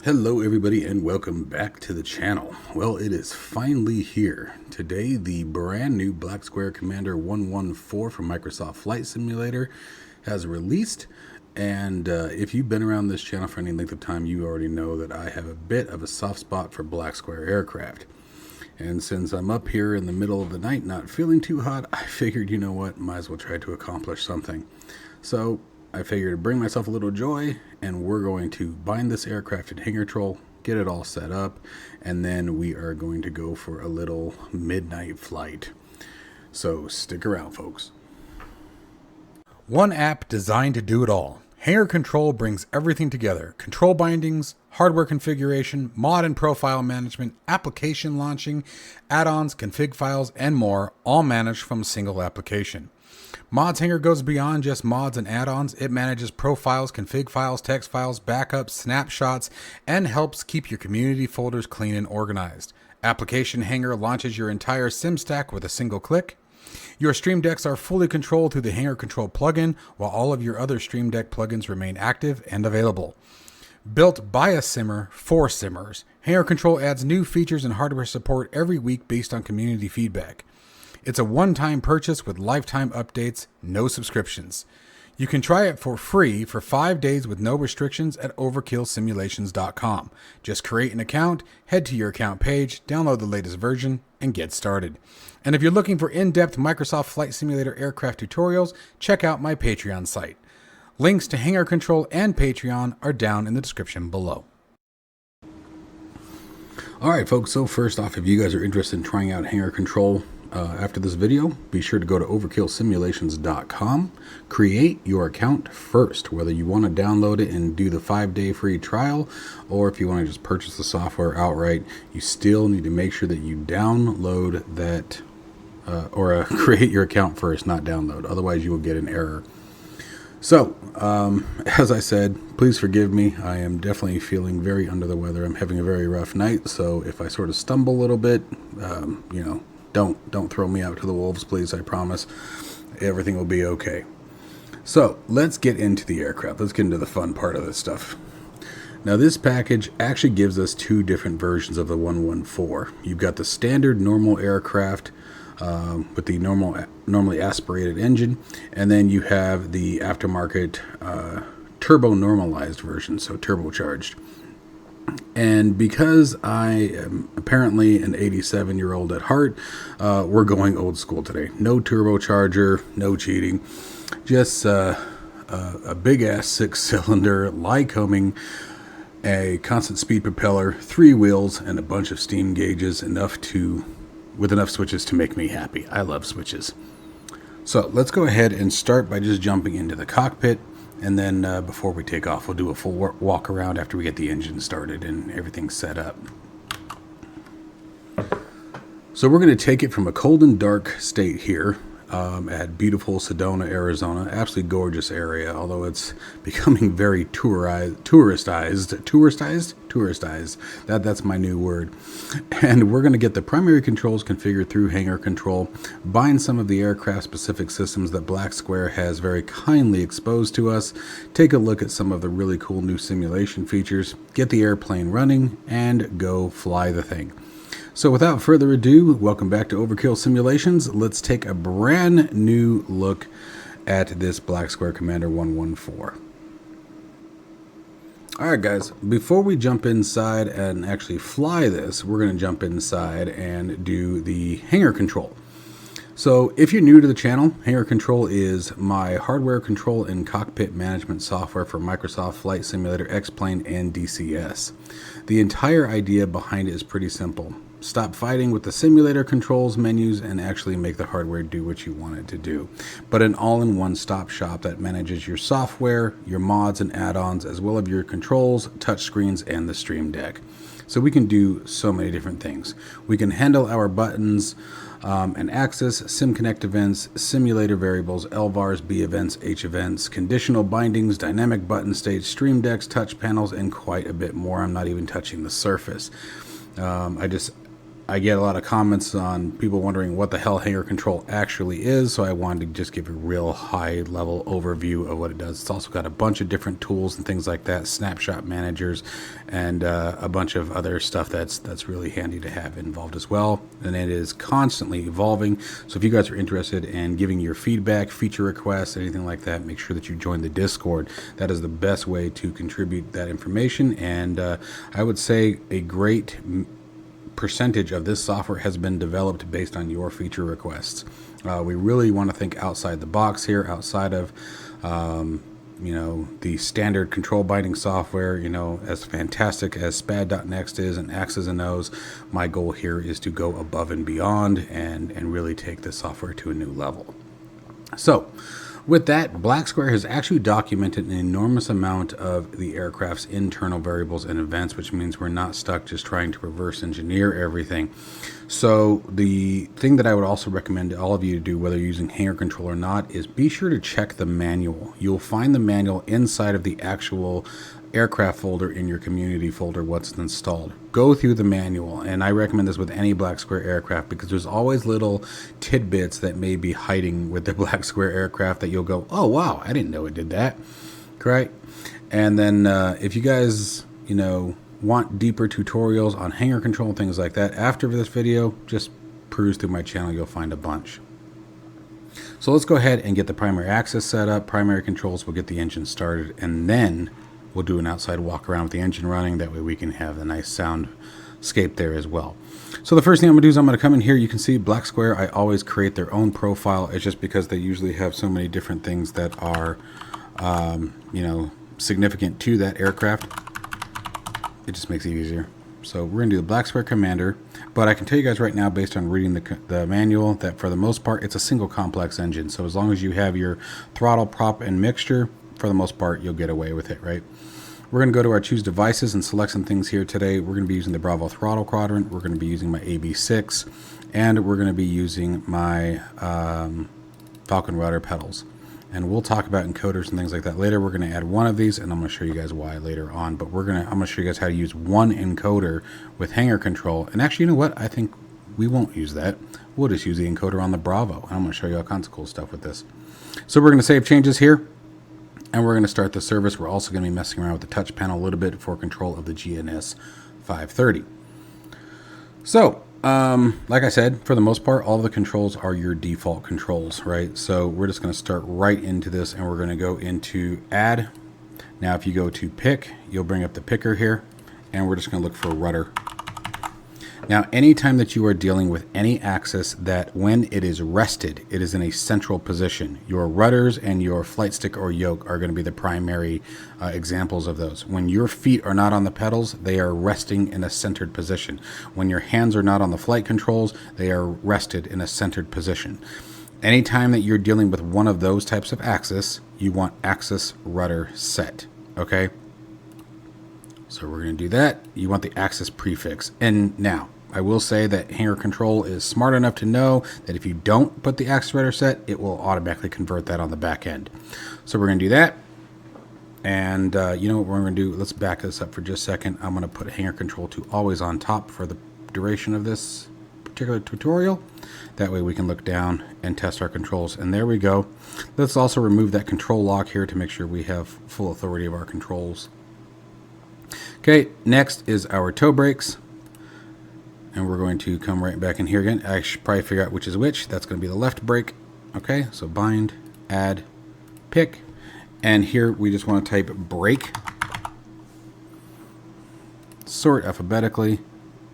Hello everybody and welcome back to the channel. Well, it is finally here. Today the brand new Black Square Commander 114 from Microsoft Flight Simulator has released, and if you've been around this channel for any length of time, you already know that I have a bit of a soft spot for Black Square aircraft. And since I'm up here in the middle of the night not feeling too hot, I figured, you know what, might as well try to accomplish something. So I figured to bring myself a little joy, and we're going to bind this aircraft in Hangar Control, get it all set up, and then we are going to go for a little midnight flight. So stick around, folks. One app designed to do it all. Hangar Control brings everything together: control bindings, hardware configuration, mod and profile management, application launching, add-ons, config files, and more, all managed from a single application. Mods Hangar goes beyond just mods and add-ons. It manages profiles, config files, text files, backups, snapshots, and helps keep your community folders clean and organized. Application Hangar launches your entire sim stack with a single click. Your Stream Decks are fully controlled through the Hangar Control plugin, while all of your other Stream Deck plugins remain active and available. Built by a simmer for simmers, Hangar Control adds new features and hardware support every week based on community feedback. It's a one-time purchase with lifetime updates, no subscriptions. You can try it for free for 5 days with no restrictions at overkillsimulations.com. Just create an account, head to your account page, download the latest version, and get started. And if you're looking for in-depth Microsoft Flight Simulator aircraft tutorials, check out my Patreon site. Links to Hangar Control and Patreon are down in the description below. Alright folks, so first off, if you guys are interested in trying out Hangar Control after this video, be sure to go to overkillsimulations.com. Create your account first, whether you want to download it and do the 5-day free trial, or if you want to just purchase the software outright. You still need to make sure that you download that create your account first, not download. Otherwise you will get an error. So, as I said, please forgive me. I am definitely feeling very under the weather. I'm having a very rough night, so if I sort of stumble a little bit, don't throw me out to the wolves, please. I promise everything will be okay. So, let's get into the aircraft. Let's get into the fun part of this stuff. Now, this package actually gives us two different versions of the 114. You've got the standard normal aircraft with the normally aspirated engine, and then you have the aftermarket turbonormalized version, so turbocharged. And because I am apparently an 87-year-old at heart, we're going old school today. No turbocharger, no cheating, just a big-ass 6-cylinder Lycoming, a constant speed propeller, 3 wheels, and a bunch of steam gauges, with enough switches to make me happy. I love switches. So let's go ahead and start by just jumping into the cockpit, and then before we take off, we'll do a full walk around after we get the engine started and everything set up. So we're going to take it from a cold and dark state here at beautiful Sedona, Arizona. Absolutely gorgeous area, although it's becoming very touristized. That's my new word. And we're going to get the primary controls configured through Hangar Control, bind some of the aircraft specific systems that Black Square has very kindly exposed to us, take a look at some of the really cool new simulation features, get the airplane running, and go fly the thing. So without further ado, welcome back to Overkill Simulations. Let's take a brand new look at this Black Square Commander 114. Alright guys, before we jump inside and actually fly this, we're going to jump inside and do the Hangar Control. So if you're new to the channel, Hangar Control is my hardware control and cockpit management software for Microsoft Flight Simulator, X-Plane, and DCS. The entire idea behind it is pretty simple. Stop fighting with the simulator controls menus and actually make the hardware do what you want it to do. But an all-in-one stop shop that manages your software, your mods and add-ons, as well as your controls, touchscreens, and the Stream Deck. So we can do so many different things. We can handle our buttons and access, SimConnect events, simulator variables, LVARs, B events, H events, conditional bindings, dynamic button states, Stream Decks, touch panels, and quite a bit more. I'm not even touching the surface. I get a lot of comments on people wondering what the hell Hangar Control actually is, so I wanted to just give a real high level overview of what it does. It's also got a bunch of different tools and things like that, snapshot managers, and a bunch of other stuff that's really handy to have involved as well. And it is constantly evolving, so if you guys are interested in giving your feedback, feature requests, anything like that, make sure that you join the Discord. That is the best way to contribute that information, and I would say a great percentage of this software has been developed based on your feature requests. We really want to think outside the box here, outside of the standard control binding software. As fantastic as SPAD.next is and X's and O's, my goal here is to go above and beyond and really take this software to a new level. So with that, Black Square has actually documented an enormous amount of the aircraft's internal variables and events, which means we're not stuck just trying to reverse engineer everything. So the thing that I would also recommend all of you to do, whether you're using Hangar Control or not, is be sure to check the manual. You'll find the manual inside of the actual aircraft folder in your community folder, what's installed. Go through the manual, and I recommend this with any Black Square aircraft because there's always little tidbits that may be hiding with the Black Square aircraft that you'll go, oh wow, I didn't know it did that. Correct? And then if you guys want deeper tutorials on Hangar Control and things like that, after this video, just peruse through my channel, you'll find a bunch. So let's go ahead and get the primary axis set up, primary controls, we'll get the engine started, and then we'll do an outside walk around with the engine running. That way we can have a nice soundscape there as well. So the first thing I'm going to do is I'm going to come in here. You can see Black Square, I always create their own profile. It's just because they usually have so many different things that are, significant to that aircraft. It just makes it easier. So we're going to do the Black Square Commander. But I can tell you guys right now, based on reading the manual, that for the most part, it's a single complex engine. So as long as you have your throttle, prop, and mixture, for the most part, you'll get away with it, right? We're going to go to our choose devices and select some things here today. We're going to be using the Bravo throttle quadrant. We're going to be using my AB6, and we're going to be using my Falcon rudder pedals. And we'll talk about encoders and things like that later. We're going to add one of these, and I'm going to show you guys why later on. But I'm going to show you guys how to use one encoder with Hangar Control. And actually, you know what? I think we won't use that. We'll just use the encoder on the Bravo. And I'm going to show you all kinds of cool stuff with this. So we're going to save changes here. And we're going to start the service. We're also going to be messing around with the touch panel a little bit for control of the GNS 530. So, like I said, for the most part, all of the controls are your default controls, right? So we're just going to start right into this, and we're going to go into Add. Now, if you go to Pick, you'll bring up the picker here, and we're just going to look for Rudder. Now, anytime that you are dealing with any axis that when it is rested, it is in a central position. Your rudders and your flight stick or yoke are going to be the primary examples of those. When your feet are not on the pedals, they are resting in a centered position. When your hands are not on the flight controls, they are rested in a centered position. Anytime that you're dealing with one of those types of axis, you want axis rudder set, okay? So we're going to do that. You want the axis prefix. And now, I will say that Hangar Control is smart enough to know that if you don't put the axis rudder set, it will automatically convert that on the back end. So we're going to do that. And you know what we're going to do? Let's back this up for just a second. I'm going to put Hangar Control to always on top for the duration of this particular tutorial. That way we can look down and test our controls. And there we go. Let's also remove that control lock here to make sure we have full authority of our controls. Okay, next is our toe brakes. And we're going to come right back in here again. I should probably figure out which is which. That's going to be the left brake. Okay, so bind, add, pick. And here we just want to type brake. Sort alphabetically.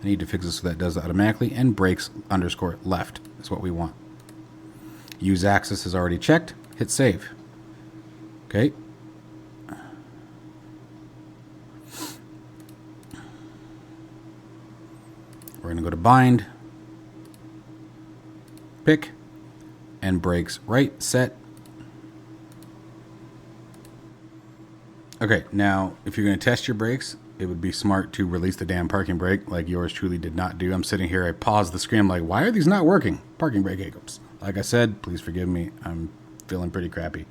I need to fix this so that does that automatically. And brakes underscore left is what we want. Use axis is already checked. Hit save. Okay. We're going to go to bind, pick, and brakes right, set. Okay, now if you're going to test your brakes, it would be smart to release the damn parking brake like yours truly did not do. I'm sitting here, I paused the screen, I'm like, why are these not working? Parking brake hiccups. Like I said, please forgive me, I'm feeling pretty crappy.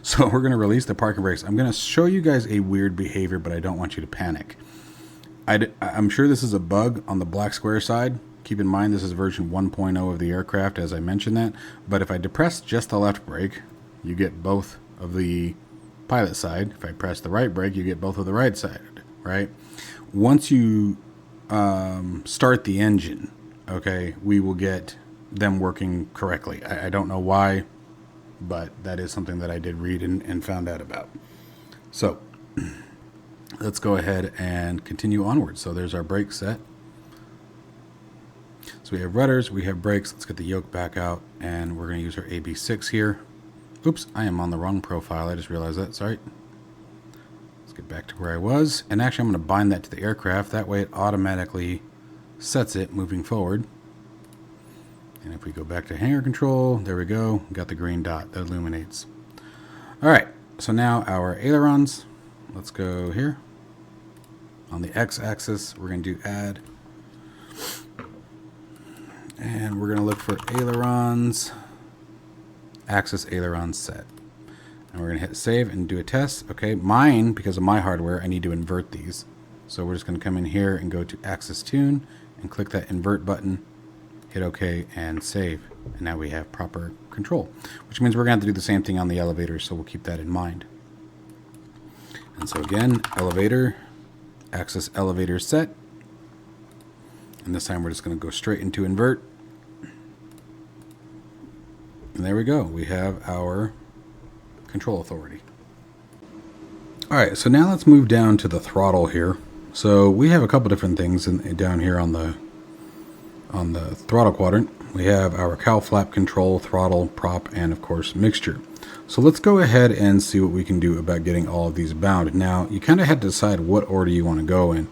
So we're going to release the parking brakes. I'm going to show you guys a weird behavior, but I don't want you to panic. I'm sure this is a bug on the Black Square side, Keep in mind this is version 1.0 of the aircraft, as I mentioned that. But if I depress just the left brake, you get both of the pilot side. If I press the right brake, you get both of the right side, right? Once you start the engine, okay, we will get them working correctly. I don't know why, but that is something that I did read and found out about. So let's go ahead and continue onward. So there's our brake set. So we have rudders, we have brakes. Let's get the yoke back out, and we're going to use our AB6 here. Oops, I am on the wrong profile. I just realized that. Sorry. Let's get back to where I was. And actually, I'm going to bind that to the aircraft. That way it automatically sets it moving forward. And if we go back to hangar control, there we go. We got the green dot that illuminates. All right, so now our ailerons. Let's go here. On the x-axis, we're going to do add. And we're going to look for ailerons, axis ailerons set. And we're going to hit save and do a test. Okay, mine, because of my hardware, I need to invert these. So we're just going to come in here and go to axis tune and click that invert button, hit OK and save. And now we have proper control, which means we're going to have to do the same thing on the elevator, so we'll keep that in mind. And so again, elevator, axis elevator set. And this time we're just going to go straight into invert. And there we go. We have our control authority. All right, so now let's move down to the throttle here. So we have a couple different things down here on the throttle quadrant. We have our cowl flap control, throttle, prop, and of course mixture. So let's go ahead and see what we can do about getting all of these bound. Now, you kind of have to decide what order you want to go in.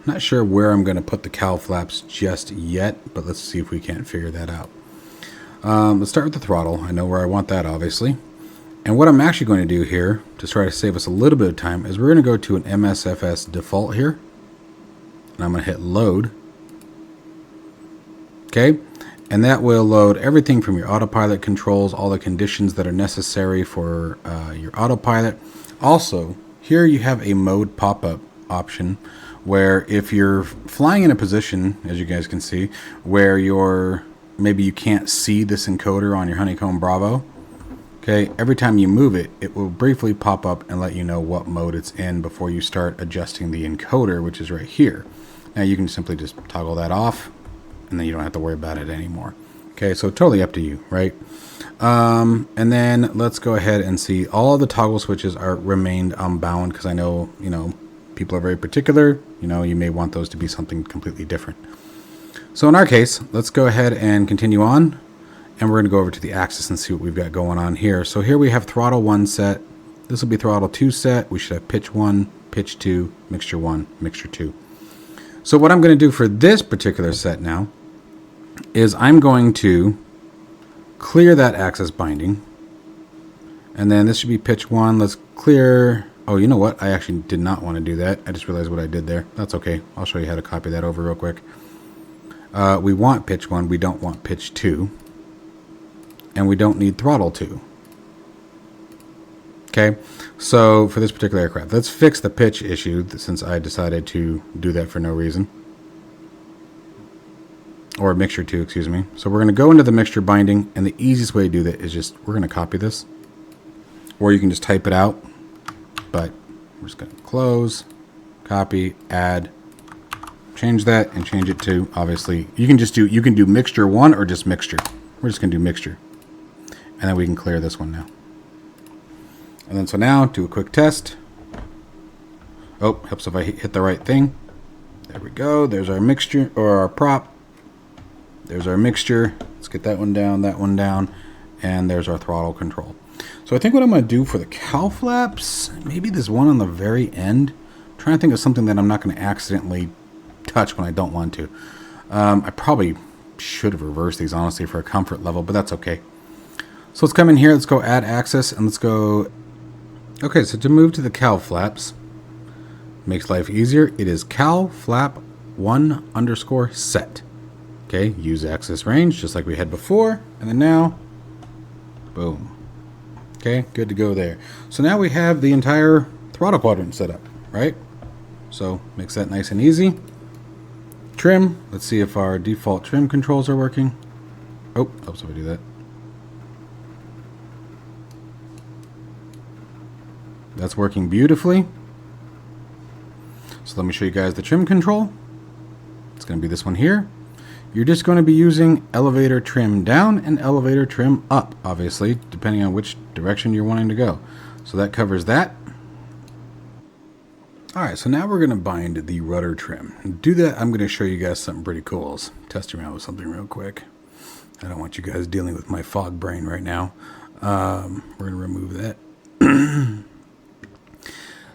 Not sure where I'm going to put the cowl flaps just yet, but let's see if we can't figure that out. Let's start with the throttle. I know where I want that, obviously. And what I'm actually going to do here, to try to save us a little bit of time, is we're going to go to an MSFS default here. And I'm going to hit load. Okay. And that will load everything from your autopilot controls, all the conditions that are necessary for your autopilot. Also, here you have a mode pop-up option where if you're flying in a position, as you guys can see, where maybe you can't see this encoder on your Honeycomb Bravo, okay, every time you move it, it will briefly pop up and let you know what mode it's in before you start adjusting the encoder, which is right here. Now you can simply just toggle that off, and then you don't have to worry about it anymore. Okay, so totally up to you, right? And then let's go ahead and see all of the toggle switches are remained unbound, because I know, people are very particular. You may want those to be something completely different. So in our case, let's go ahead and continue on, and we're going to go over to the axis and see what we've got going on here. So here we have throttle 1 set. This will be throttle 2 set. We should have pitch 1, pitch 2, mixture 1, mixture 2. So what I'm going to do for this particular set now is I'm going to clear that axis binding, and then this should be pitch 1. Let's clear. Oh, you know what? I actually did not want to do that. I just realized what I did there. That's okay. I'll show you how to copy that over real quick. We want pitch 1. We don't want pitch 2. And we don't need throttle 2. Okay. So for this particular aircraft, let's fix the pitch issue, since I decided to do that for no reason. Or mixture 2, excuse me. So we're going to go into the mixture binding, and the easiest way to do that is we're going to copy this. Or you can just type it out. But we're just going to close, copy, add, change that, and change it to, obviously, you can do mixture 1 or just mixture. We're just going to do mixture. And then we can clear this one now. And then so now, do a quick test. Oh, helps if I hit the right thing. There we go. There's our mixture, or our prop. There's our mixture. Let's get that one down, and there's our throttle control. So I think what I'm going to do for the cowl flaps, maybe there's one on the very end. I'm trying to think of something that I'm not going to accidentally touch when I don't want to. I probably should have reversed these, honestly, for a comfort level, but that's okay. So let's come in here, let's go add access, and let's go. Okay, so to move to the cowl flaps, makes life easier. It is cowl flap 1_set. Okay, use access range, just like we had before, and then now, boom. Okay, good to go there. So now we have the entire throttle quadrant set up, right? So makes that nice and easy. Trim. Let's see if our default trim controls are working. Oh, helps if I do that. That's working beautifully. So let me show you guys the trim control. It's going to be this one here. You're just going to be using elevator trim down and elevator trim up, obviously, depending on which direction you're wanting to go. So that covers that. Alright, so now we're going to bind the rudder trim. To do that, I'm going to show you guys something pretty cool. Let's test around with something real quick. I don't want you guys dealing with my fog brain right now. We're going to remove that.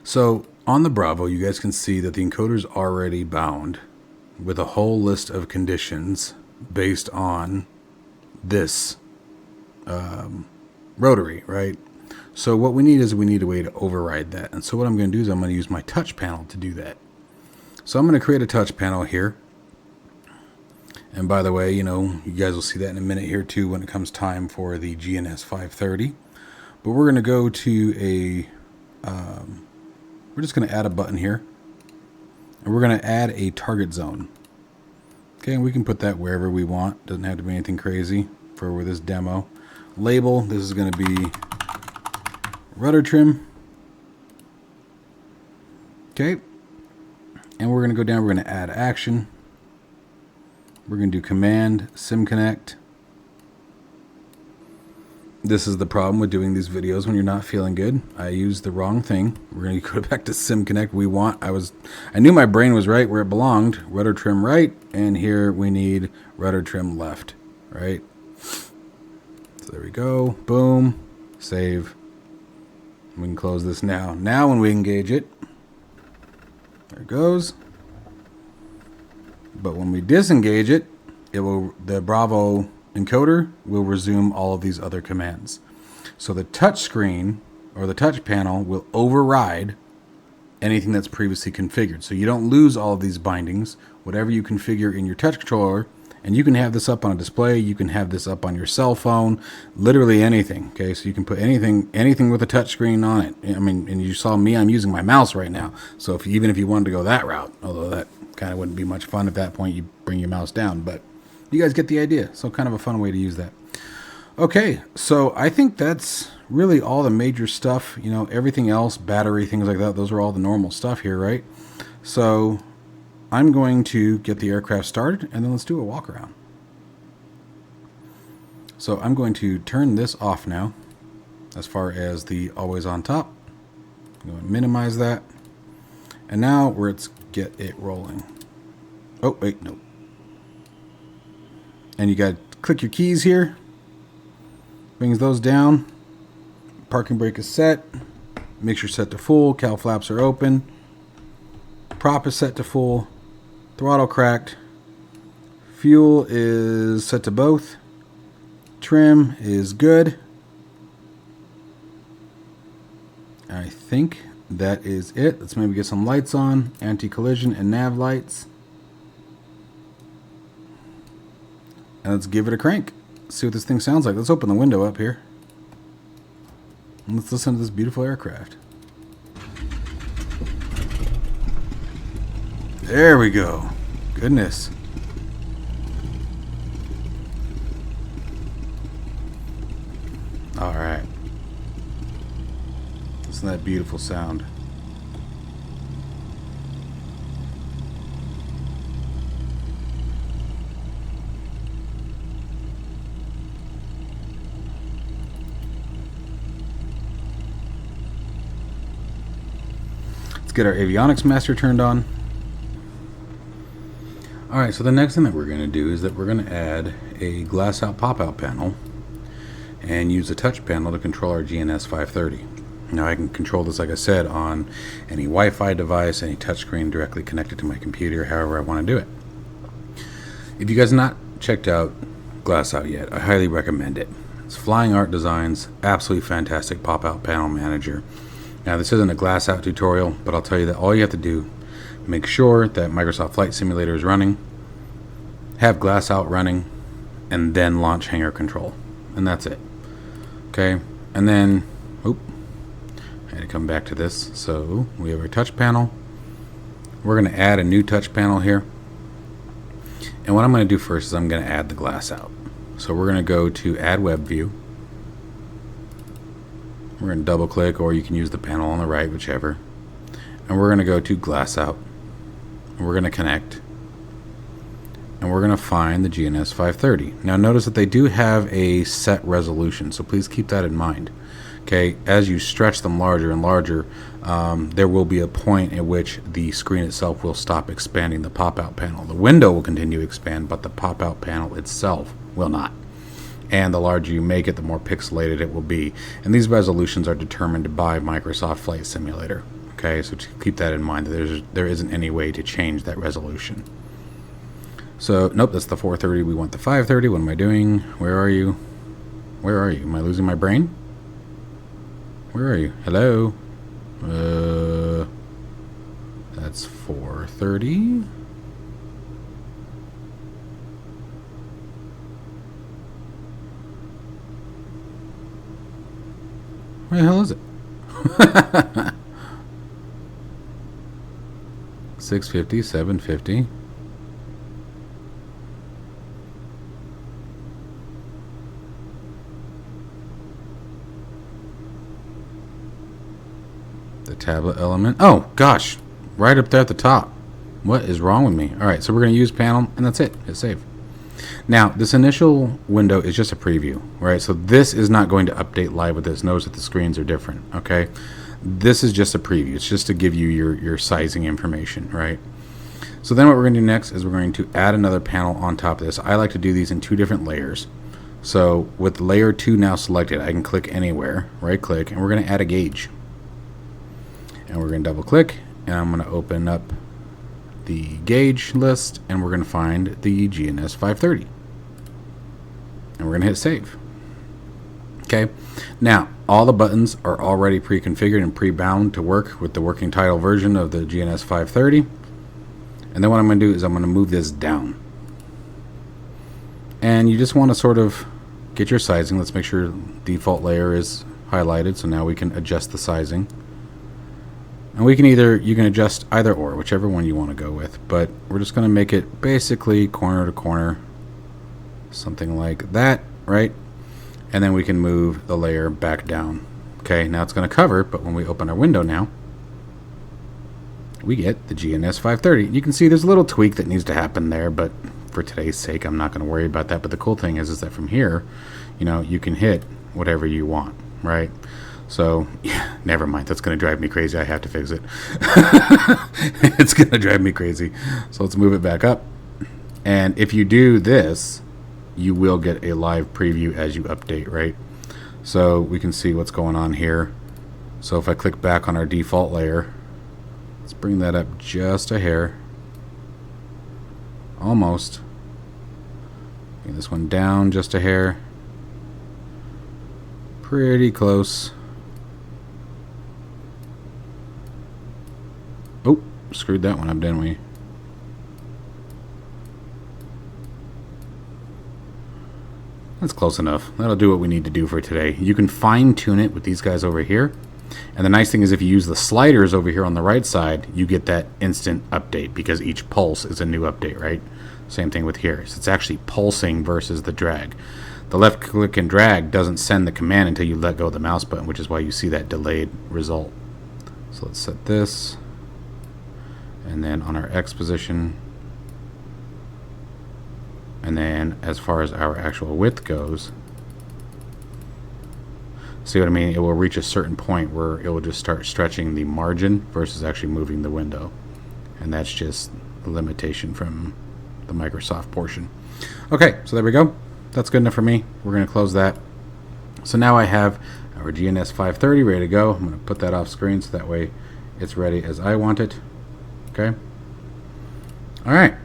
So on the Bravo, you guys can see that the encoder's already bound with a whole list of conditions based on this rotary, right? So what we need is we need a way to override that. And so what I'm going to do is I'm going to use my touch panel to do that. So I'm going to create a touch panel here. And by the way, you know, you guys will see that in a minute here too when it comes time for the GNS 530. But we're going to go to a... we're just going to add a button here. And we're going to add a target zone. Okay, and we can put that wherever we want. Doesn't have to be anything crazy for this demo. Label, this is going to be rudder trim. Okay. And we're going to go down, we're going to add action. We're going to do command sim connect. This is the problem with doing these videos when you're not feeling good. I used the wrong thing. We're going to go back to sim connect. I knew my brain was right where it belonged. Rudder trim right, and here we need rudder trim left, right? So there we go. Boom. Save. We can close this now. Now when we engage it, there it goes. But when we disengage it, the Bravo encoder will resume all of these other commands. So the touch screen or the touch panel will override anything that's previously configured. So you don't lose all of these bindings. Whatever you configure in your touch controller, and you can have this up on a display, you can have this up on your cell phone, literally anything. Okay, so you can put anything with a touch screen on it. I mean, and you saw me, I'm using my mouse right now. So even if you wanted to go that route, although that kind of wouldn't be much fun at that point, you bring your mouse down, but you guys get the idea. So kind of a fun way to use that. Okay, so I think that's really all the major stuff. You know, everything else, battery, things like that, those are all the normal stuff here, right? So I'm going to get the aircraft started, and then let's do a walk around. So I'm going to turn this off now, as far as the always on top. I'm going to minimize that. And now let's get it rolling. Oh, wait, no. And you got to click your keys here. Brings those down. Parking brake is set. Make sure set to full. Cowl flaps are open. Prop is set to full. Throttle cracked. Fuel is set to both. Trim is good. I think that is it. Let's maybe get some lights on. Anti-collision and nav lights. And let's give it a crank. See what this thing sounds like. Let's open the window up here. And let's listen to this beautiful aircraft. There we go. Goodness. All right. Listen to that beautiful sound. Get our avionics master turned on. Alright, so the next thing that we're going to do is that we're going to add a GlassOut pop-out panel and use a touch panel to control our GNS 530. Now I can control this, like I said, on any Wi-Fi device, any touchscreen directly connected to my computer, however I want to do it. If you guys have not checked out GlassOut yet, I highly recommend it. It's Flying Art Designs, absolutely fantastic pop-out panel manager. Now this isn't a GlassOut tutorial, but I'll tell you that all you have to do, make sure that Microsoft Flight Simulator is running, have GlassOut running, and then launch Hangar Control. And that's it. Okay, and then, I had to come back to this. So we have our touch panel. We're going to add a new touch panel here. And what I'm going to do first is I'm going to add the glass out. So we're going to go to Add Web View. We're going to double click, or you can use the panel on the right, whichever. And we're going to go to GlassOut. And we're going to connect. And we're going to find the GNS530. Now notice that they do have a set resolution, so please keep that in mind. Okay, as you stretch them larger and larger, there will be a point at which the screen itself will stop expanding the pop-out panel. The window will continue to expand, but the pop-out panel itself will not. And the larger you make it, the more pixelated it will be. And these resolutions are determined by Microsoft Flight Simulator. Okay, so keep that in mind, that there isn't any way to change that resolution. So, nope, that's the 430. We want the 530. What am I doing? Where are you? Where are you? Am I losing my brain? Where are you? Hello? That's 430. Where the hell is it? 650, 750. The tablet element. Oh, gosh. Right up there at the top. What is wrong with me? Alright, so we're going to use panel, and that's it. Hit save. Now, this initial window is just a preview, right? So this is not going to update live with this. Notice that the screens are different, okay? This is just a preview. It's just to give you your sizing information, right? So then what we're going to do next is we're going to add another panel on top of this. I like to do these in 2 different layers. So with layer 2 now selected, I can click anywhere, right click, and we're going to add a gauge. And we're going to double click, and I'm going to open up the gauge list, and we're going to find the GNS530. And we're going to hit save. Okay, now all the buttons are already pre-configured and pre-bound to work with the working title version of the GNS530. And then what I'm going to do is I'm going to move this down. And you just want to sort of get your sizing. Let's make sure default layer is highlighted, so now we can adjust the sizing. And you can adjust either or, whichever one you want to go with. But we're just going to make it basically corner to corner, something like that, right? And then we can move the layer back down. Okay, now it's going to cover, but when we open our window now, we get the GNS530. You can see there's a little tweak that needs to happen there, but for today's sake, I'm not going to worry about that. But the cool thing is that from here, you can hit whatever you want, right? So, yeah, never mind. That's going to drive me crazy. I have to fix it. It's going to drive me crazy. So let's move it back up. And if you do this, you will get a live preview as you update, right? So we can see what's going on here. So if I click back on our default layer, let's bring that up just a hair. Almost. Bring this one down just a hair. Pretty close. Oh, screwed that one up, didn't we? That's close enough. That'll do what we need to do for today. You can fine-tune it with these guys over here. And the nice thing is if you use the sliders over here on the right side, you get that instant update because each pulse is a new update, right? Same thing with here. So it's actually pulsing versus the drag. The left click and drag doesn't send the command until you let go of the mouse button, which is why you see that delayed result. So let's set this. And then on our X position. And then as far as our actual width goes, see what I mean? It will reach a certain point where it will just start stretching the margin versus actually moving the window. And that's just a limitation from the Microsoft portion. Okay, so there we go. That's good enough for me. We're going to close that. So now I have our GNS530 ready to go. I'm going to put that off screen so that way it's ready as I want it. Okay. All right.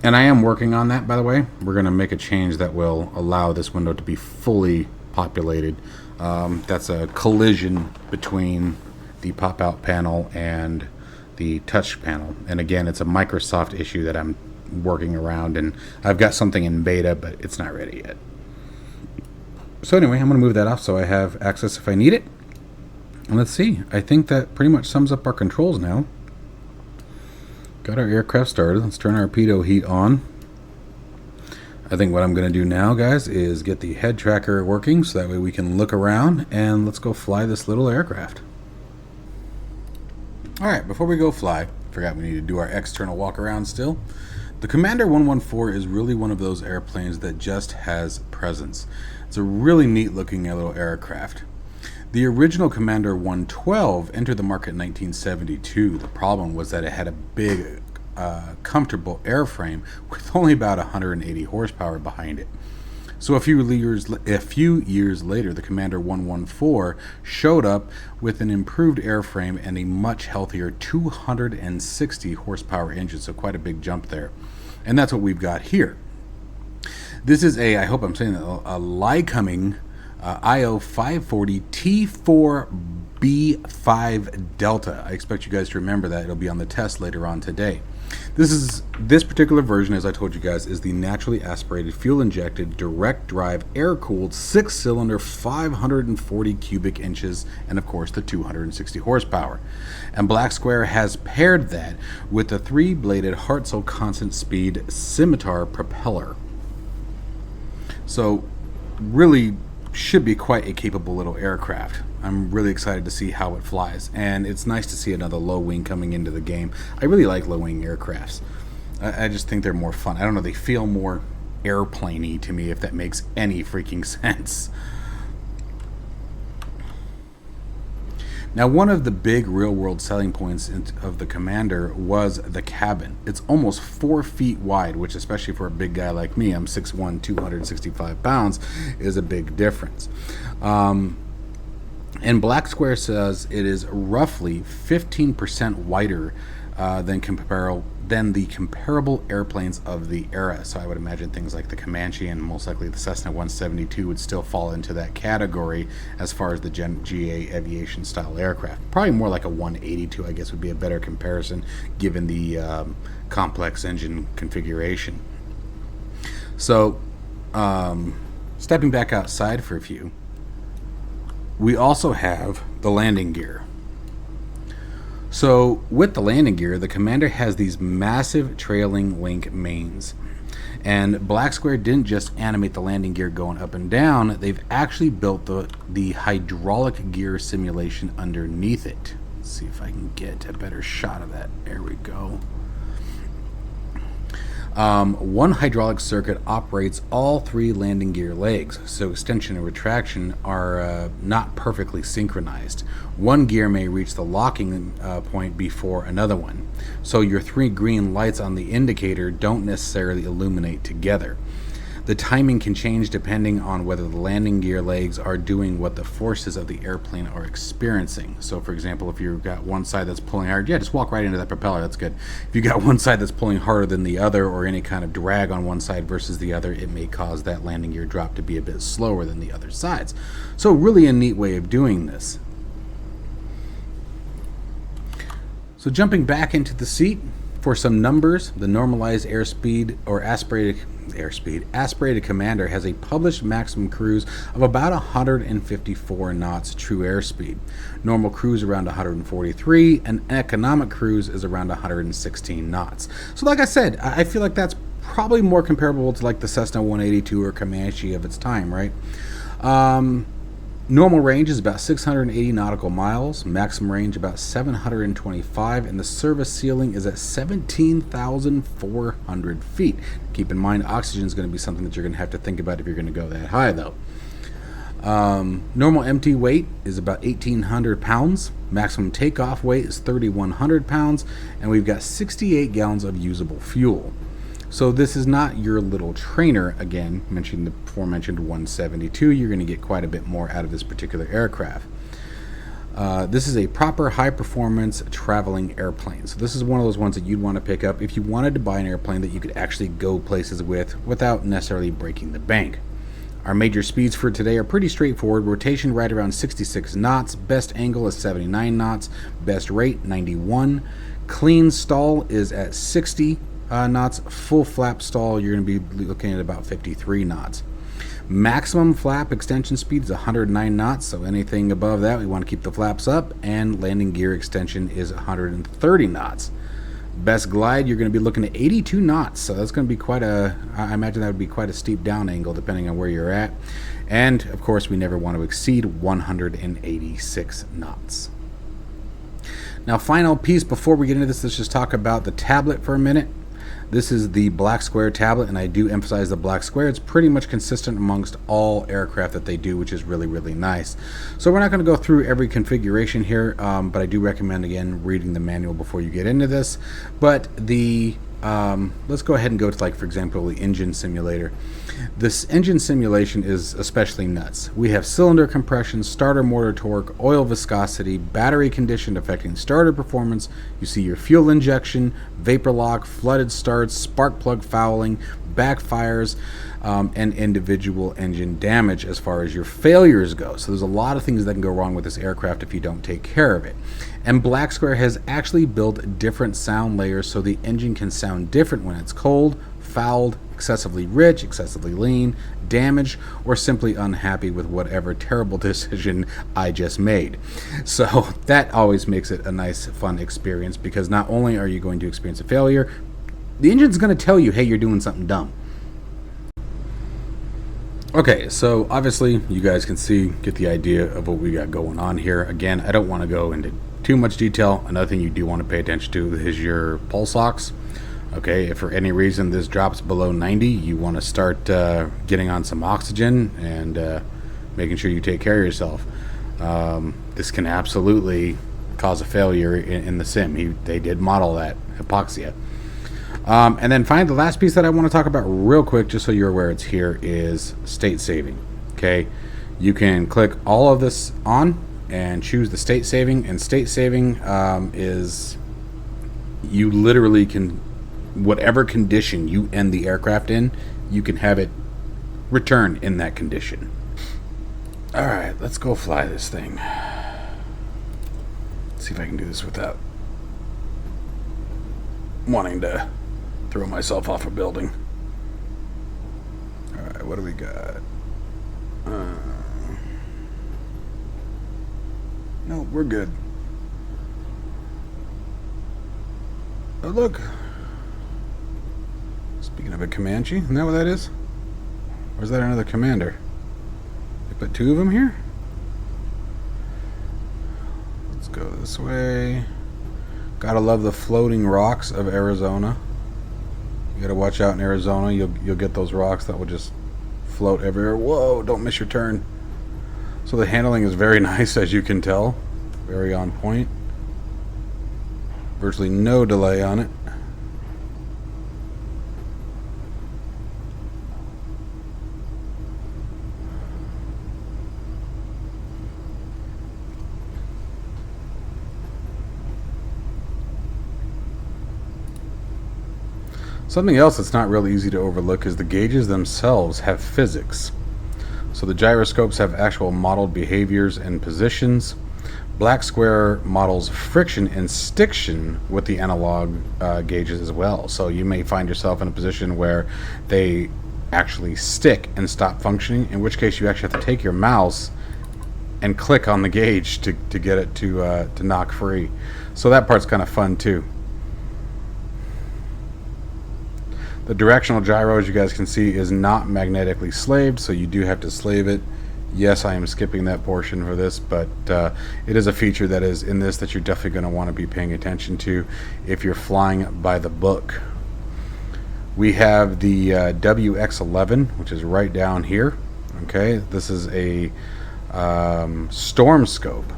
And I am working on that, by the way. We're going to make a change that will allow this window to be fully populated. That's a collision between the pop-out panel and the touch panel. And again, it's a Microsoft issue that I'm working around, and I've got something in beta, but it's not ready yet. So anyway, I'm going to move that off so I have access if I need it. And let's see. I think that pretty much sums up our controls now. Got our aircraft started. Let's turn our pitot heat on. I think what I'm going to do now, guys, is get the head tracker working so that way we can look around, and let's go fly this little aircraft. Alright, before we go fly, forgot we need to do our external walk around still. The Commander 114 is really one of those airplanes that just has presence. It's a really neat looking little aircraft. The original Commander 112 entered the market in 1972. The problem was that it had a big, comfortable airframe with only about 180 horsepower behind it. So a few years later, the Commander 114 showed up with an improved airframe and a much healthier 260 horsepower engine, so quite a big jump there. And that's what we've got here. This is I hope I'm saying that, a Lycoming IO-540 T4B5 Delta. I expect you guys to remember that. It'll be on the test later on today. This particular version, as I told you guys, is the naturally aspirated, fuel-injected, direct-drive, air-cooled, 6-cylinder, 540 cubic inches, and of course the 260 horsepower. And Black Square has paired that with the 3-bladed Hartzell constant speed scimitar propeller. So really should be quite a capable little aircraft. I'm really excited to see how it flies, and it's nice to see another low wing coming into the game. I really like low wing aircrafts. I just think they're more fun. I don't know, they feel more airplane-y to me, if that makes any freaking sense. Now, one of the big real-world selling points of the Commander was the cabin. It's almost 4 feet wide, which, especially for a big guy like me, I'm 6'1", 265 pounds, is a big difference. And Black Square says it is roughly 15% wider than the comparable airplanes of the era. So I would imagine things like the Comanche and most likely the Cessna 172 would still fall into that category as far as the GA aviation style aircraft. Probably more like a 182, I guess, would be a better comparison given the complex engine configuration. So stepping back outside for a few, we also have the landing gear. So with the landing gear, the Commander has these massive trailing link mains. And Black Square didn't just animate the landing gear going up and down, they've actually built the hydraulic gear simulation underneath it. Let's see if I can get a better shot of that. There we go. One hydraulic circuit operates all 3 landing gear legs, so extension and retraction are not perfectly synchronized. One gear may reach the locking point before another one, so your 3 green lights on the indicator don't necessarily illuminate together. The timing can change depending on whether the landing gear legs are doing what the forces of the airplane are experiencing. So for example, if you've got one side that's pulling hard, just walk right into that propeller, that's good. If you got one side that's pulling harder than the other, or any kind of drag on one side versus the other, it may cause that landing gear drop to be a bit slower than the other sides. So really a neat way of doing this. So jumping back into the seat for some numbers, the normalized airspeed or aspirated Commander has a published maximum cruise of about 154 knots true airspeed. Normal cruise around 143, and economic cruise is around 116 knots. So like I said, I feel like that's probably more comparable to like the Cessna 182 or Comanche of its time, right? Normal range is about 680 nautical miles, maximum range about 725, and the service ceiling is at 17,400 feet. Keep in mind, oxygen is going to be something that you're going to have to think about if you're going to go that high, though. Normal empty weight is about 1,800 pounds. Maximum takeoff weight is 3,100 pounds, and we've got 68 gallons of usable fuel. So this is not your little trainer, again, mentioning the aforementioned 172. You're going to get quite a bit more out of this particular aircraft. This is a proper high-performance traveling airplane. So this is one of those ones that you'd want to pick up if you wanted to buy an airplane that you could actually go places with without necessarily breaking the bank. Our major speeds for today are pretty straightforward. Rotation right around 66 knots. Best angle is 79 knots. Best rate, 91. Clean stall is at 60 knots. Full flap stall, you're going to be looking at about 53 knots. Maximum flap extension speed is 109 knots, so anything above that we want to keep the flaps up, and landing gear extension is 130 knots. Best glide, you're going to be looking at 82 knots. So that's going to be quite a, I imagine that would be quite a steep down angle depending on where you're at. And of course, we never want to exceed 186 knots. Now, final piece before we get into this, let's just talk about the tablet for a minute. This is the black square tablet, and I do emphasize the black square. It's pretty much consistent amongst all aircraft that they do, which is really, really nice. So we're not going to go through every configuration here, but I do recommend, again, reading the manual before you get into this. But the let's go ahead and go to, like, for example, the engine simulator. This engine simulation is especially nuts. We have cylinder compression, starter motor torque, oil viscosity, battery condition affecting starter performance. You see your fuel injection, vapor lock, flooded starts, spark plug fouling, backfires, and individual engine damage as far as your failures go. So there's a lot of things that can go wrong with this aircraft if you don't take care of it. And Black Square has actually built different sound layers so the engine can sound different when it's cold, fouled, excessively rich, excessively lean, damaged, or simply unhappy with whatever terrible decision I just made. So that always makes it a nice, fun experience, because not only are you going to experience a failure, the engine's going to tell you, hey, you're doing something dumb. Okay, so obviously you guys can see, get the idea of what we got going on here. Again, I don't want to go into too much detail. Another thing you do want to pay attention to is your pulse ox. Okay, if for any reason this drops below 90, you want to start getting on some oxygen and making sure you take care of yourself. This can absolutely cause a failure in the sim. They did model that, hypoxia. And then finally, the last piece that I want to talk about real quick, just so you're aware it's here, is state saving. Okay, you can click all of this on and choose the state saving. And state saving is, you literally can, whatever condition you end the aircraft in, you can have it return in that condition. All right, let's go fly this thing. Let's see if I can do this without wanting to throw myself off a building. All right, what do we got? No, we're good. Oh, look. Speaking of a Comanche, isn't that what that is? Or is that another commander? They put two of them here? Let's go this way. Gotta love the floating rocks of Arizona. You gotta watch out in Arizona. You'll get those rocks that will just float everywhere. Whoa, don't miss your turn. So the handling is very nice, as you can tell. Very on point. Virtually no delay on it. Something else that's not really easy to overlook is the gauges themselves have physics. So the gyroscopes have actual modeled behaviors and positions. Black Square models friction and stiction with the analog gauges as well. So you may find yourself in a position where they actually stick and stop functioning, in which case you actually have to take your mouse and click on the gauge to get it to knock free. So that part's kind of fun too. The directional gyro, as you guys can see, is not magnetically slaved, so you do have to slave it. Yes, I am skipping that portion for this, but it is a feature that is in this that you're definitely going to want to be paying attention to if you're flying by the book. We have the WX11, which is right down here. Okay, this is a storm scope.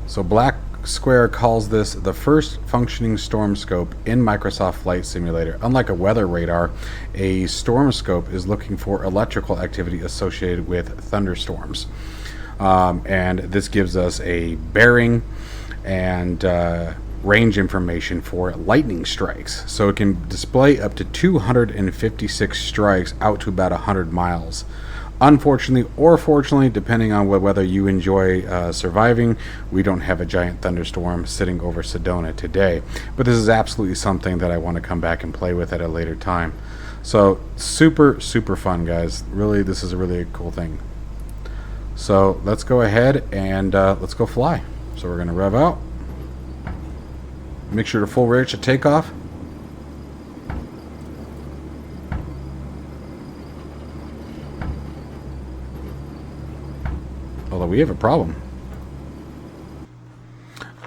So Black Square calls this the first functioning storm scope in Microsoft Flight Simulator. Unlike a weather radar, a storm scope is looking for electrical activity associated with thunderstorms. And this gives us a bearing and range information for lightning strikes. So it can display up to 256 strikes out to about 100 miles. Unfortunately or fortunately, depending on whether you enjoy surviving, we don't have a giant thunderstorm sitting over Sedona today. But this is absolutely something that I want to come back and play with at a later time. So super, super fun, guys. Really, this is a really cool thing. So let's go ahead and let's go fly. So we're going to rev out. Make sure to full rate at takeoff. Throttle, we have a problem.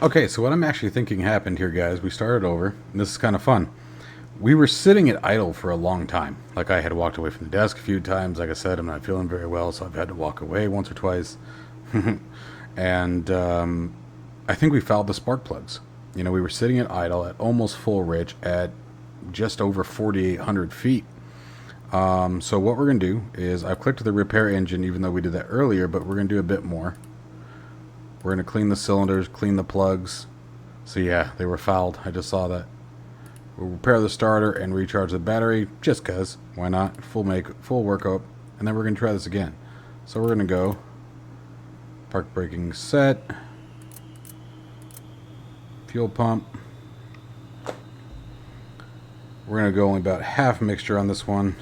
Okay, so what I'm actually thinking happened here, guys, we started over, and this is kind of fun. We were sitting at idle for a long time. Like, I had walked away from the desk a few times. Like I said, I'm not feeling very well, so I've had to walk away once or twice. And I think we fouled the spark plugs. You know, we were sitting at idle at almost full rich at just over 4,800 feet. So what we're going to do is, I've clicked the repair engine, even though we did that earlier, but we're going to do a bit more. We're going to clean the cylinders, clean the plugs. So yeah, they were fouled. I just saw that. We'll repair the starter and recharge the battery, just cause. Why not? Full workup, and then we're going to try this again. So we're going to go park braking set, fuel pump. We're going to go only about half mixture on this one.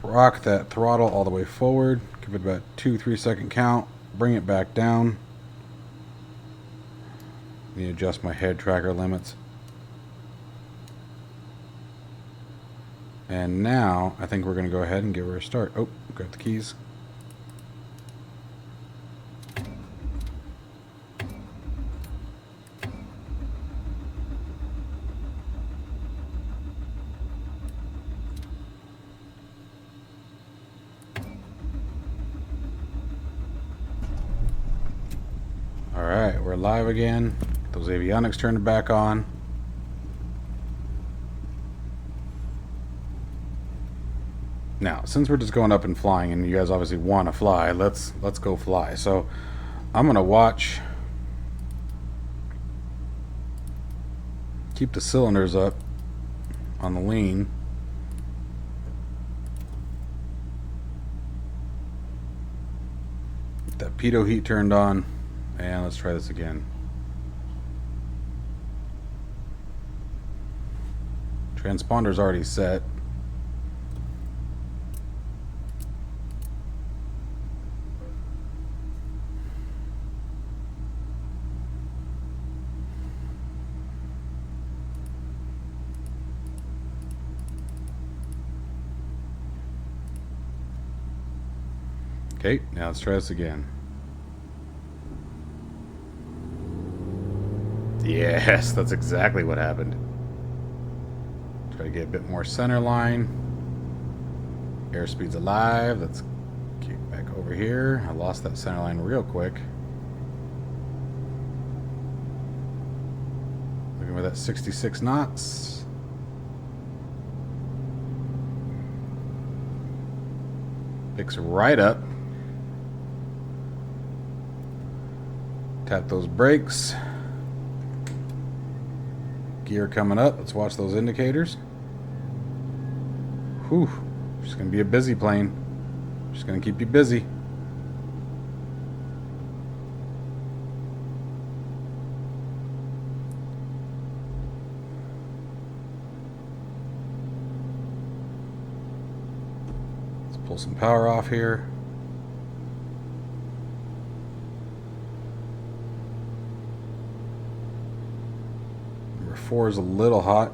Rock that throttle all the way forward. Give it about 2-3 second count. Bring it back down. Need to adjust my head tracker limits. And now I think we're going to go ahead and give her a start. Oh, got the keys. Alright, we're live again. Those avionics turned back on. Now, since we're just going up and flying, and you guys obviously want to fly, let's go fly. So, I'm gonna watch. Keep the cylinders up on the lean. Get that pitot heat turned on, and let's try this again. Transponder's already set. Okay, now let's try this again. Yes, that's exactly what happened. Try to get a bit more center line. Airspeed's alive. Let's get back over here. I lost that center line real quick. Looking for that 66 knots. Picks right up. Tap those brakes. Gear coming up. Let's watch those indicators. Whew. Just going to be a busy plane. Just going to keep you busy. Let's pull some power off here. Number 4 is a little hot.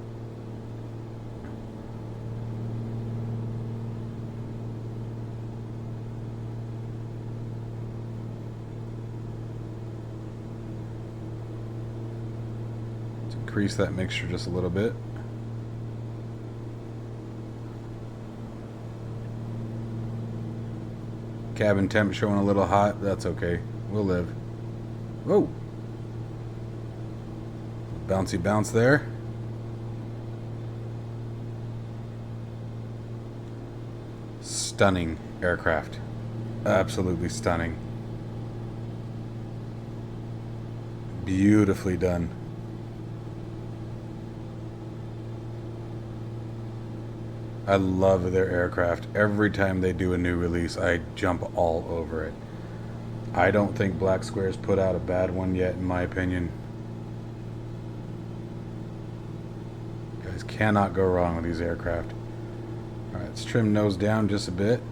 Increase that mixture just a little bit. Cabin temp showing a little hot. That's okay. We'll live. Whoa. Bouncy bounce there. Stunning aircraft. Absolutely stunning. Beautifully done. I love their aircraft. Every time they do a new release, I jump all over it. I don't think Black Square's put out a bad one yet, in my opinion. You guys cannot go wrong with these aircraft. Alright, let's trim nose down just a bit.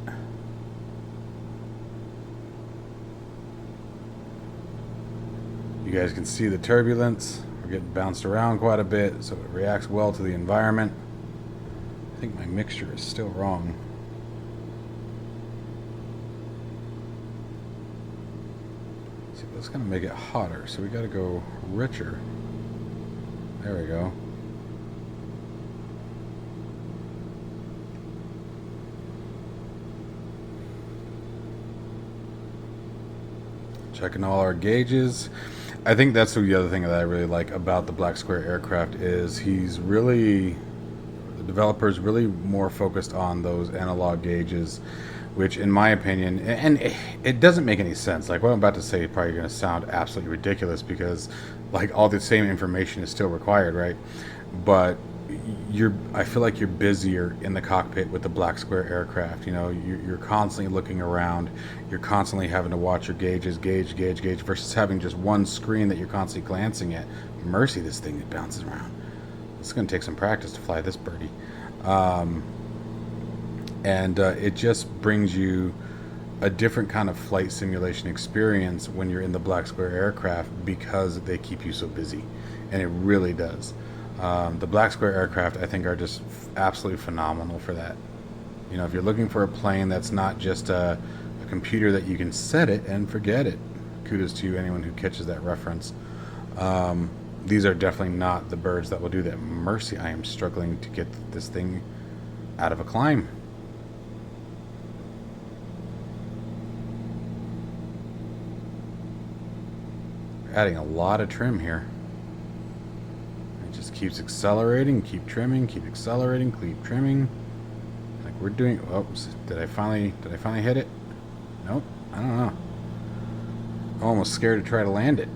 You guys can see the turbulence. We're getting bounced around quite a bit, so it reacts well to the environment. I think my mixture is still wrong. it's going to make it hotter, so we got to go richer. There we go. Checking all our gauges. I think that's the other thing that I really like about the Black Square aircraft is the developer's really more focused on those analog gauges, which in my opinion, and it doesn't make any sense. Like what I'm about to say is probably going to sound absolutely ridiculous because like all the same information is still required, right? But I feel like you're busier in the cockpit with the Black Square aircraft. You know, you're constantly looking around. You're constantly having to watch your gauges, gauge, versus having just one screen that you're constantly glancing at. Mercy, this thing that bounces around. It's going to take some practice to fly this birdie. It just brings you a different kind of flight simulation experience when you're in the Black Square aircraft because they keep you so busy. And it really does. The Black Square aircraft, I think, are just absolutely phenomenal for that. You know, if you're looking for a plane that's not just a computer that you can set it and forget it, kudos to anyone who catches that reference. These are definitely not the birds that will do that. Mercy, I am struggling to get this thing out of a climb. Adding a lot of trim here. Just keeps accelerating, keep trimming, keep accelerating, keep trimming. Like we're doing. Oops! Did I finally hit it? Nope. I don't know. I'm almost scared to try to land it.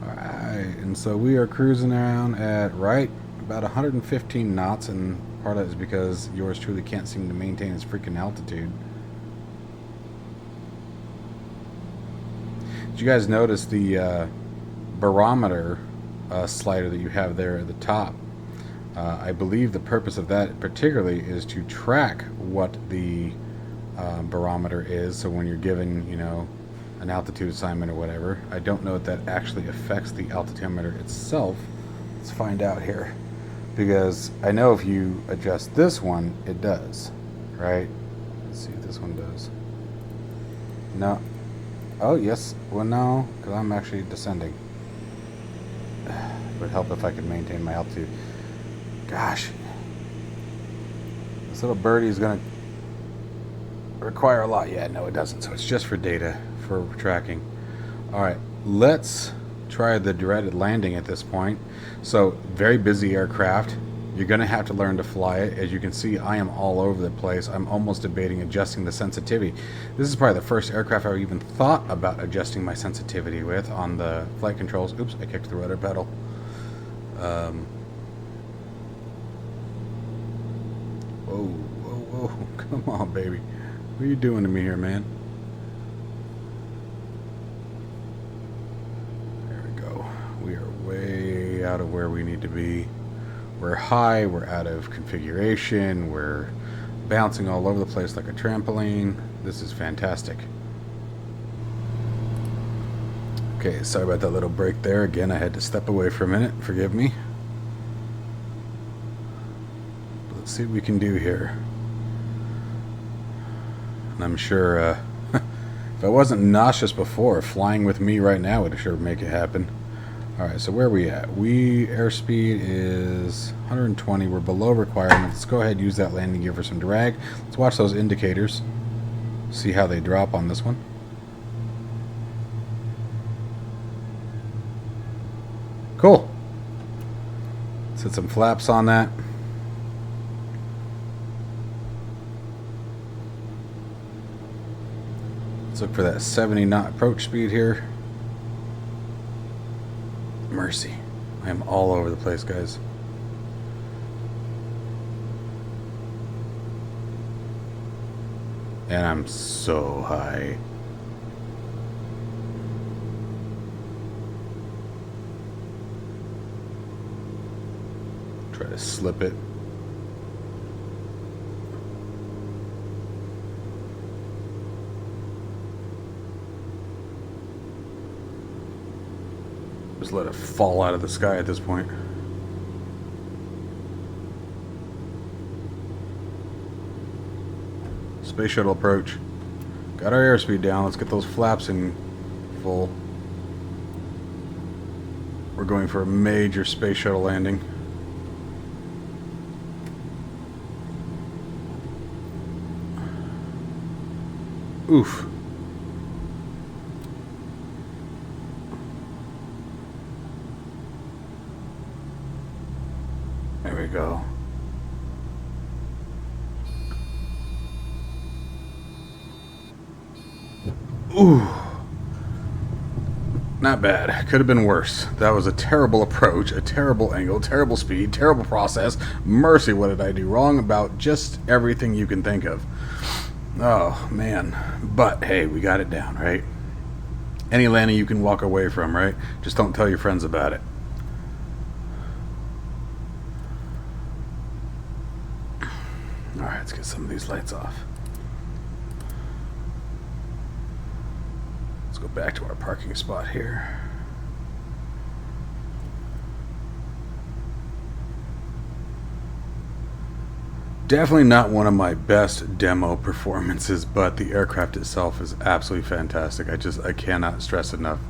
Alright, and so we are cruising around at about 115 knots, and part of that is because yours truly can't seem to maintain its freaking altitude. Did you guys notice the barometer slider that you have there at the top? I believe the purpose of that particularly is to track what the barometer is, so when you're given, you know, an altitude assignment or whatever. I don't know if that actually affects the altimeter itself. Let's find out here, because I know if you adjust this one, it does, right? Let's see if this one does. No. Oh yes. Well, no, because I'm actually descending. It would help if I could maintain my altitude. Gosh, this little birdie is going to require a lot. Yeah, no, it doesn't. So it's just for data, for tracking. All right, let's try the dreaded landing at this point. So very busy aircraft. You're going to have to learn to fly it. As you can see, I am all over the place. I'm almost debating adjusting the sensitivity. This is probably the first aircraft I've even thought about adjusting my sensitivity with on the flight controls. Oops, I kicked the rudder pedal. Whoa, come on, baby. What are you doing to me here, man? There we go. We are way out of where we need to be. We're high, we're out of configuration, we're bouncing all over the place like a trampoline. This is fantastic. Okay, sorry about that little break there. Again, I had to step away for a minute. Forgive me. Let's see what we can do here. And I'm sure if I wasn't nauseous before, flying with me right now would sure make it happen. Alright, so where are we at? Airspeed is 120. We're below requirements. Let's go ahead and use that landing gear for some drag. Let's watch those indicators. See how they drop on this one. Cool. Let's hit some flaps on that. Let's look for that 70 knot approach speed here. Mercy. I am all over the place, guys. And I'm so high. Try to slip it. Just let it fall out of the sky at this point. Space shuttle approach. Got our airspeed down. Let's get those flaps in full. We're going for a major space shuttle landing. Oof. There we go. Ooh. Not bad. Could have been worse. That was a terrible approach, a terrible angle, terrible speed, terrible process. Mercy, what did I do wrong about just everything you can think of? Oh, man. But, hey, we got it down, right? Any landing you can walk away from, right? Just don't tell your friends about it. Alright, let's get some of these lights off. Let's go back to our parking spot here. Definitely not one of my best demo performances, but the aircraft itself is absolutely fantastic. I cannot stress enough.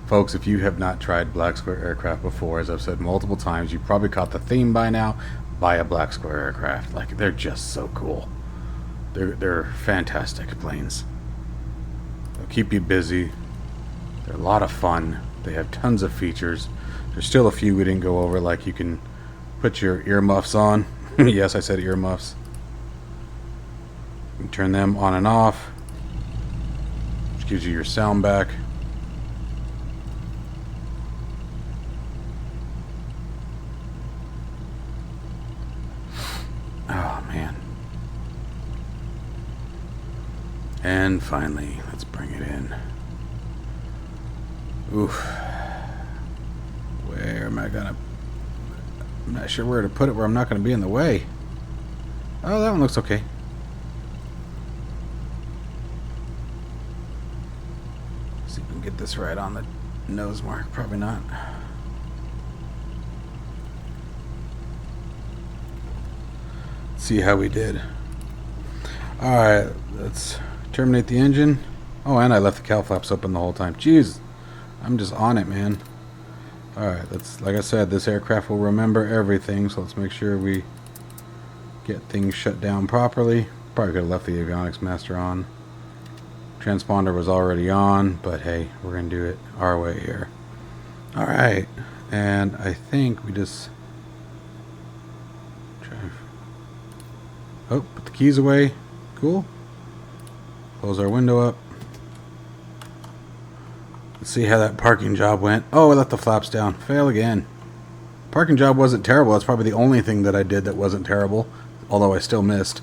Folks, if you have not tried black square aircraft before, as I've said multiple times, you probably caught the theme by now. Buy a black square aircraft. Like, they're just so cool. They're fantastic planes. They'll keep you busy. They're a lot of fun. They have tons of features. There's still a few we didn't go over, like you can put your earmuffs on. Yes, I said earmuffs. You can turn them on and off, which gives you your sound back. Oh, man. And finally, let's bring it in. Oof. Where am I gonna... I'm not sure where to put it where I'm not going to be in the way. Oh, that one looks okay. See if we can get this right on the nose mark. Probably not. See how we did. Alright, let's terminate the engine. Oh, and I left the cowl flaps open the whole time. Jeez, I'm just on it, man. Alright, like I said, this aircraft will remember everything, so let's make sure we get things shut down properly. Probably could have left the avionics master on. Transponder was already on, but hey, we're going to do it our way here. Alright, and I think we just... Oh, put the keys away. Cool. Close our window up. Let's see how that parking job went. Oh, I left the flaps down. Fail again. Parking job wasn't terrible. That's probably the only thing that I did that wasn't terrible. Although I still missed.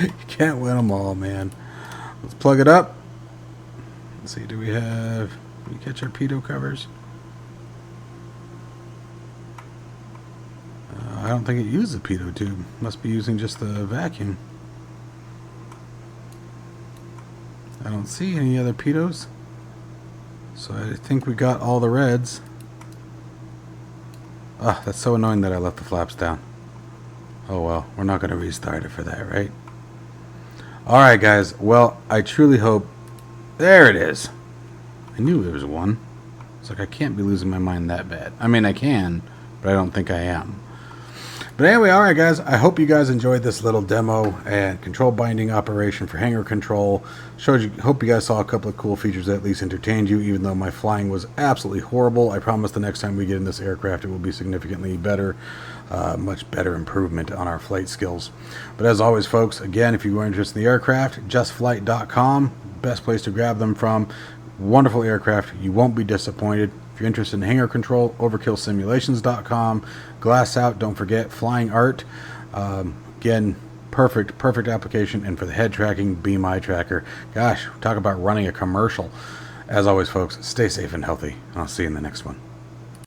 You can't win them all, man. Let's plug it up. Let's see, do we catch our pitot covers? I don't think it used the pitot tube. Must be using just the vacuum. I don't see any other pitos. So I think we got all the reds. Ah, that's so annoying that I left the flaps down. Oh well, we're not going to restart it for that, right? Alright guys, well, I truly hope... There it is! I knew there was one. It's like I can't be losing my mind that bad. I mean, I can, but I don't think I am. But anyway, alright guys, I hope you guys enjoyed this little demo and control binding operation for Hangar Control. Hope you guys saw a couple of cool features that at least entertained you, even though my flying was absolutely horrible. I promise the next time we get in this aircraft it will be significantly better, much better improvement on our flight skills. But as always folks, again, if you are interested in the aircraft, justflight.com, best place to grab them from. Wonderful aircraft, you won't be disappointed. If you're interested in Hangar Control, overkillsimulations.com. GlassOut, don't forget. Flying Art. Again, perfect application. And for the head tracking, Be My Tracker. Gosh, talk about running a commercial. As always, folks, stay safe and healthy. And I'll see you in the next one.